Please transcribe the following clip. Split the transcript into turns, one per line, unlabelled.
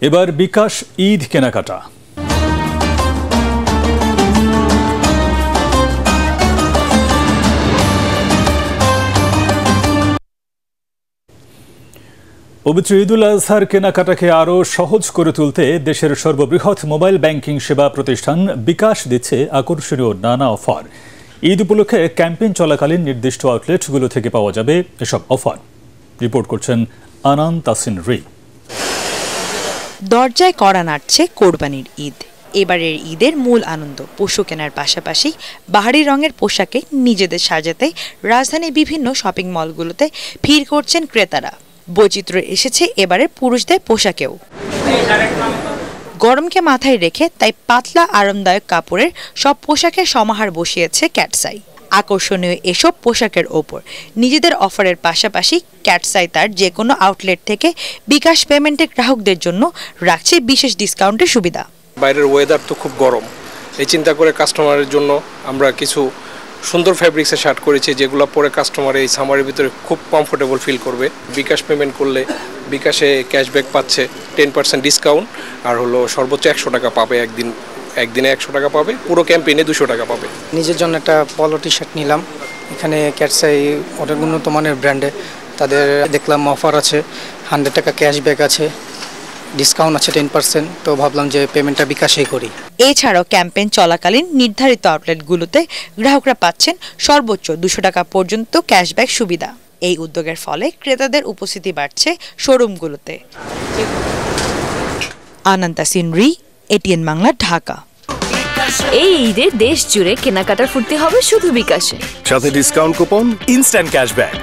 এবার বিকাশ ঈদ কেনাকাটা। পবিত্র ঈদুল আজহার কেনাকাটাকে আরও সহজ করে তুলতে দেশের সর্ববৃহৎ মোবাইল ব্যাংকিং সেবা প্রতিষ্ঠান বিকাশ দিচ্ছে আকর্ষণীয় নানা অফার। ঈদ উপলক্ষে ক্যাম্পেইন চলাকালীন নির্দিষ্ট আউটলেটগুলো থেকে পাওয়া যাবে এসব অফার। রিপোর্ট করছেন আনান তাসিন রি।
দরজায় কড়া নাড়ছে কোরবানির ঈদ। এবারের ঈদের মূল আনন্দ পশু কেনার পাশাপাশি বাহারি রঙের পোশাকে নিজেদের সাজাতে রাজধানীর বিভিন্ন শপিং মলগুলোতে ভিড় করছেন ক্রেতারা। বৈচিত্র্য এসেছে এবারের পুরুষদের পোশাকেও। গরমকে মাথায় রেখে তাই পাতলা আরামদায়ক কাপড়ের সব পোশাকের সমাহার বসিয়েছে ক্যাটসাই। আকর্ষণীয় এসব পোশাকের ওপর নিজেদের অফারের পাশাপাশি ক্যাটসাই তার যে কোনো আউটলেট থেকে বিকাশ পেমেন্টের গ্রাহকদের জন্য রাখছে বিশেষ ডিসকাউন্টের সুবিধা।
বাইরের ওয়েদার তো খুব গরম, এই চিন্তা করে কাস্টমারের জন্য আমরা কিছু সুন্দর ফ্যাব্রিক্সের শার্ট করেছি, যেগুলো পরে কাস্টমার এই সামারের ভিতরে খুব কমফোর্টেবল ফিল করবে। বিকাশ পেমেন্ট করলে বিকাশে ক্যাশব্যাক পাচ্ছে 10% ডিসকাউন্ট, আর হলো সর্বোচ্চ 100 টাকা পাবে। একদিনে 100 টাকা পাবে, পুরো ক্যাম্পেইনে 200 টাকা পাবে।
নিজের জন্য একটা পলো টি শার্ট নিলাম, এখানে ক্যাটসাই অনেক উন্নত মানের ব্র্যান্ডে, তাদের দেখলাম অফার আছে, 100 টাকা ক্যাশব্যাক আছে, ডিসকাউন্ট আছে 10%, তো ভাবলাম যে পেমেন্টটা বিকাশেই করি।
এছাড়াও ক্যাম্পেইন চলাকালীন নির্ধারিত আউটলেটগুলোতে গ্রাহকরা পাচ্ছেন সর্বোচ্চ 200 টাকা পর্যন্ত ক্যাশব্যাক সুবিধা। এই উদ্যোগের ফলে ক্রেতাদের উপস্থিতি বাড়ছে শোরুমগুলোতে। আনান তাসিন রি, এটিএন বাংলা, ঢাকা।
এই ঈদে দেশ জুড়ে কেনাকাটার ফুর্তি হবে শুধু বিকাশে,
সাথে ডিসকাউন্ট কুপন, ইনস্ট্যান্ট ক্যাশব্যাক।